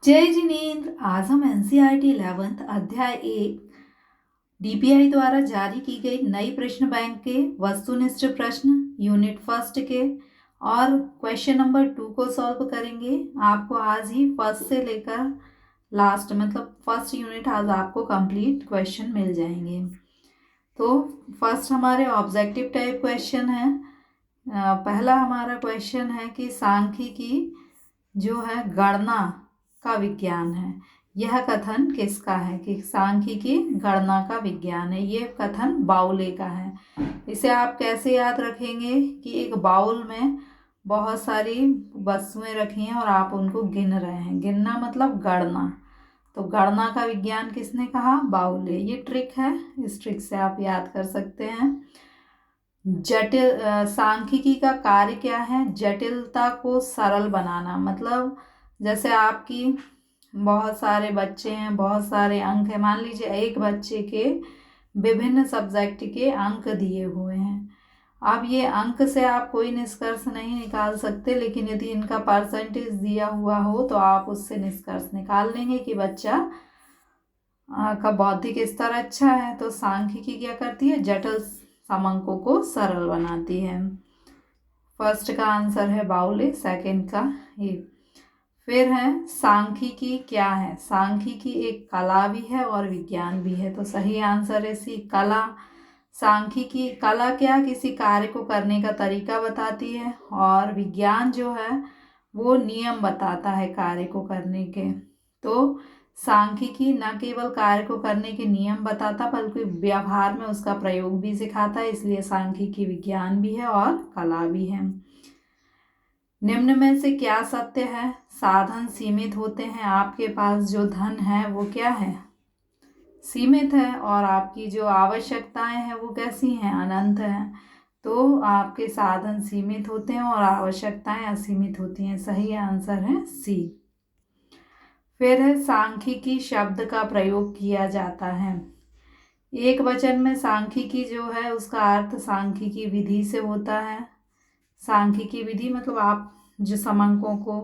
जय जिनेन्द्र। आज हम एनसीईआरटी 11th अध्याय 1 डीपीआई द्वारा जारी की गई नई प्रश्न बैंक के वस्तुनिष्ठ प्रश्न यूनिट फर्स्ट के और क्वेश्चन नंबर 2 को सॉल्व करेंगे। आपको आज ही फर्स्ट से लेकर लास्ट मतलब फर्स्ट यूनिट आज आपको कंप्लीट क्वेश्चन मिल जाएंगे। तो फर्स्ट हमारे ऑब्जेक्टिव टाइप क्वेश्चन है। पहला हमारा क्वेश्चन है कि सांख्यिकी जो है गणना का विज्ञान है। यह कथन किसका है कि सांख्यिकी गणना का विज्ञान है। ये कथन बाउले का है। इसे आप कैसे याद रखेंगे कि एक बाउल में बहुत सारी वस्तुएं रखी हैं और आप उनको गिन रहे हैं। गिनना मतलब गणना। तो गणना का विज्ञान किसने कहा? बाउले। ये ट्रिक है, इस ट्रिक से आप याद कर सकते हैं। जटिल सांख्यिकी का कार्य क्या है? जटिलता को सरल बनाना। मतलब जैसे आपकी बहुत सारे बच्चे हैं, बहुत सारे अंक हैं। मान लीजिए एक बच्चे के विभिन्न सब्जेक्ट के अंक दिए हुए हैं। अब ये अंक से आप कोई निष्कर्ष नहीं निकाल सकते, लेकिन यदि इनका परसेंटेज दिया हुआ हो तो आप उससे निष्कर्ष निकाल लेंगे कि बच्चा का बौद्धिक स्तर अच्छा है। तो सांख्यिकी क्या करती है? जटिल समंकों को सरल बनाती है। फर्स्ट का आंसर है बाउले, सेकंड का ये। फिर है सांख्यिकी क्या है? सांख्यिकी एक कला भी है और विज्ञान भी है। तो सही आंसर है सी, कला। सांख्यिकी कला क्या? किसी कार्य को करने का तरीका बताती है, और विज्ञान जो है वो नियम बताता है कार्य को करने के। तो सांख्यिकी न केवल कार्य को करने के नियम बताता बल्कि व्यवहार में उसका प्रयोग भी सिखाता है। इसलिए सांख्यिकी विज्ञान भी है और कला भी है। निम्न में से क्या सत्य है? साधन सीमित होते हैं। आपके पास जो धन है वो क्या है? सीमित है। और आपकी जो आवश्यकताएं हैं वो कैसी हैं? अनंत हैं। तो आपके साधन सीमित होते हैं और आवश्यकताएं असीमित होती हैं। सही आंसर है सी। फिर है सांख्यिकी शब्द का प्रयोग किया जाता है। एक वचन में सांख्यिकी जो है उसका अर्थ सांख्यिकी विधि से होता है। सांख्यिकी विधि मतलब आप जो समंकों को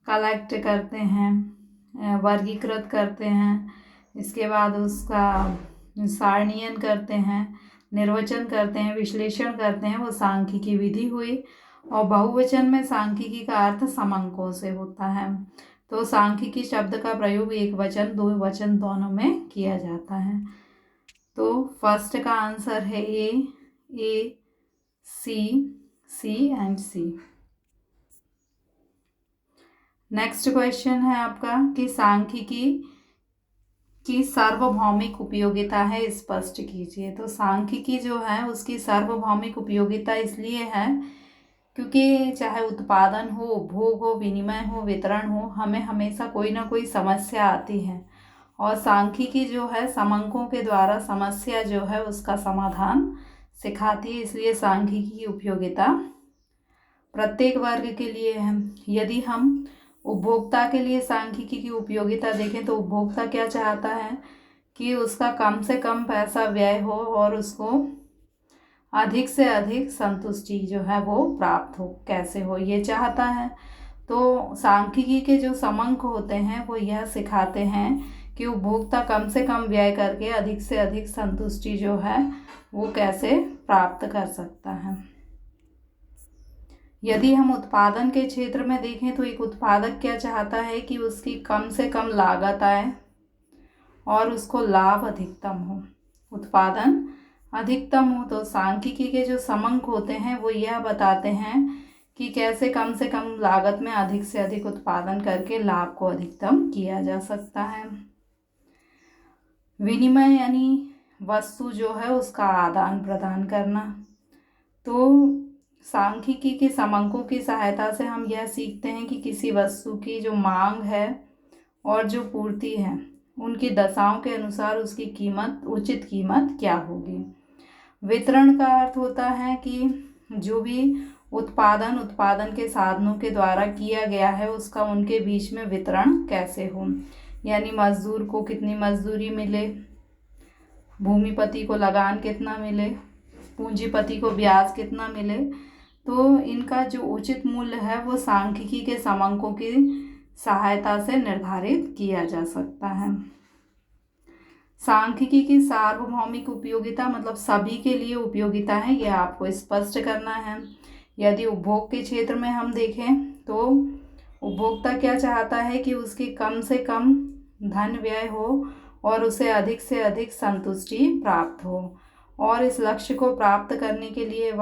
कलेक्ट करते हैं, वर्गीकृत करते हैं, इसके बाद उसका सारणीयन करते हैं, निर्वचन करते हैं, विश्लेषण करते हैं, वो सांख्यिकी विधि हुई। और बहुवचन में सांख्यिकी का अर्थ समंकों से होता है। तो सांख्यिकी शब्द का प्रयोग एक वचन दो वचन दोनों में किया जाता है। तो फर्स्ट का आंसर है ए, सी एंड सी। नेक्स्ट क्वेश्चन है आपका कि सांख्यिकी की सार्वभौमिक उपयोगिता है, स्पष्ट कीजिए। तो सांख्यिकी जो है उसकी सार्वभौमिक उपयोगिता इसलिए है क्योंकि चाहे उत्पादन हो, उपभोग हो, विनिमय हो, वितरण हो, हमें हमेशा कोई ना कोई समस्या आती है। और सांख्यिकी जो है समंकों के द्वारा समस्या जो है उसका समाधान सिखाती है। इसलिए सांख्यिकी की उपयोगिता प्रत्येक वर्ग के लिए है। यदि हम उपभोक्ता के लिए सांख्यिकी की उपयोगिता देखें तो उपभोक्ता क्या चाहता है कि उसका कम से कम पैसा व्यय हो और उसको अधिक से अधिक संतुष्टि जो है वो प्राप्त हो। कैसे हो ये चाहता है। तो सांख्यिकी के जो समंक होते हैं वो यह सिखाते हैं कि उपभोक्ता कम से कम व्यय करके अधिक से अधिक संतुष्टि जो है वो कैसे प्राप्त कर सकता है। यदि हम उत्पादन के क्षेत्र में देखें तो एक उत्पादक क्या चाहता है कि उसकी कम से कम लागत आए और उसको लाभ अधिकतम हो, उत्पादन अधिकतम हो। तो सांख्यिकी के जो समंक होते हैं वो यह बताते हैं कि कैसे कम से कम लागत में अधिक से अधिक उत्पादन करके लाभ को अधिकतम किया जा सकता है। विनिमय यानी वस्तु जो है उसका आदान प्रदान करना। तो सांख्यिकी के समंकों की सहायता से हम यह सीखते हैं कि किसी वस्तु की जो मांग है और जो पूर्ति है उनकी दशाओं के अनुसार उसकी कीमत, उचित कीमत क्या होगी। वितरण का अर्थ होता है कि जो भी उत्पादन के साधनों के द्वारा किया गया है उसका उनके बीच में वितरण कैसे हो। यानी मजदूर को कितनी मजदूरी मिले, भूमिपति को लगान कितना मिले, पूंजीपति को ब्याज कितना मिले। तो इनका जो उचित मूल्य है वो सांख्यिकी के समंकों की सहायता से निर्धारित किया जा सकता है। सांख्यिकी की सार्वभौमिक उपयोगिता मतलब सभी के लिए उपयोगिता है, यह आपको स्पष्ट करना है। यदि उपभोग के क्षेत्र में हम देखें तो उपभोक्ता क्या चाहता है कि उसकी कम से कम धन व्यय हो और उसे अधिक से अधिक संतुष्टि प्राप्त हो, और इस लक्ष्य को प्राप्त करने के लिए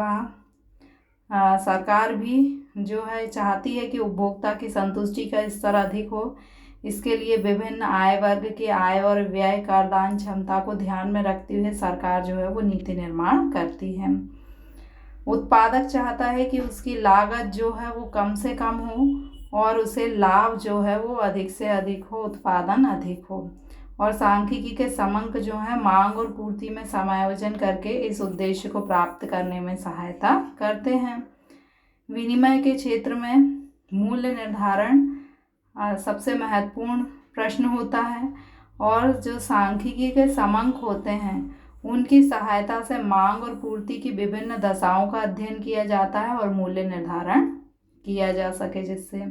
सरकार भी जो है चाहती है कि उपभोक्ता की संतुष्टि का स्तर अधिक हो। इसके लिए विभिन्न आय वर्ग के आय और व्यय करदान क्षमता को ध्यान में रखते हुए सरकार जो है वो नीति निर्माण करती है। उत्पादक चाहता है कि उसकी लागत जो है वो कम से कम हो और उसे लाभ जो है वो अधिक से अधिक हो, उत्पादन अधिक हो। और सांख्यिकी के समंक जो है मांग और पूर्ति में समायोजन करके इस उद्देश्य को प्राप्त करने में सहायता करते हैं। विनिमय के क्षेत्र में मूल्य निर्धारण सबसे महत्वपूर्ण प्रश्न होता है, और जो सांख्यिकी के समंक होते हैं उनकी सहायता से मांग और पूर्ति की विभिन्न दशाओं का अध्ययन किया जाता है और मूल्य निर्धारण किया जा सके। जिससे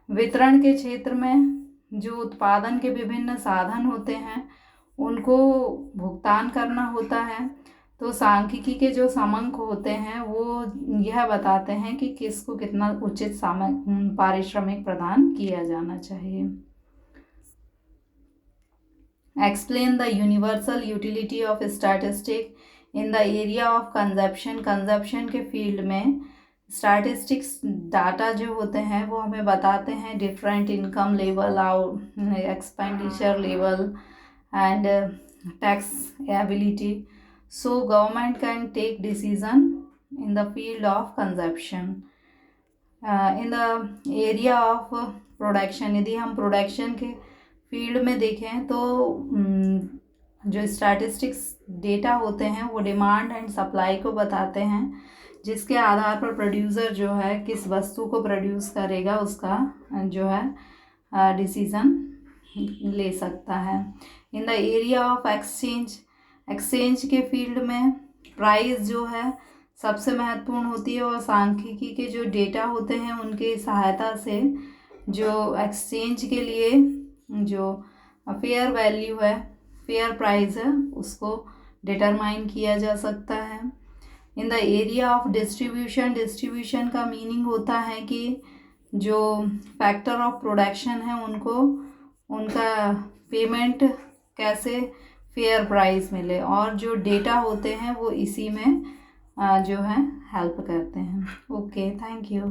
वितरण के क्षेत्र में जो उत्पादन के विभिन्न साधन होते हैं उनको भुगतान करना होता है, तो सांख्यिकी के जो समंक होते हैं वो यह बताते हैं कि किसको कितना उचित पारिश्रमिक प्रदान किया जाना चाहिए। Explain the universal utility of statistic in the area of consumption. Consumption के फील्ड में स्टैटिस्टिक्स डाटा जो होते हैं वो हमें बताते हैं different income level, expenditure level and tax ability, so government can take decision in the field of consumption. In the area of production, यदि हम प्रोडक्शन के फील्ड में देखें तो जो स्टैटिस्टिक्स डेटा होते हैं वो डिमांड एंड सप्लाई को बताते हैं, जिसके आधार पर प्रोड्यूसर जो है किस वस्तु को प्रोड्यूस करेगा उसका जो है डिसीज़न ले सकता है। इन the area of exchange, exchange के फील्ड में प्राइस जो है सबसे महत्वपूर्ण होती है, और सांख्यिकी के जो डेटा होते हैं उनकी सहायता से जो एक्सचेंज के लिए जो फेयर वैल्यू है, फेयर प्राइस है, उसको डिटरमाइन किया जा सकता है। इन the area of distribution, distribution का मीनिंग होता है कि जो फैक्टर ऑफ प्रोडक्शन है उनको उनका पेमेंट कैसे फेयर प्राइस मिले, और जो डेटा होते हैं वो इसी में जो है हेल्प करते हैं। Okay, thank you.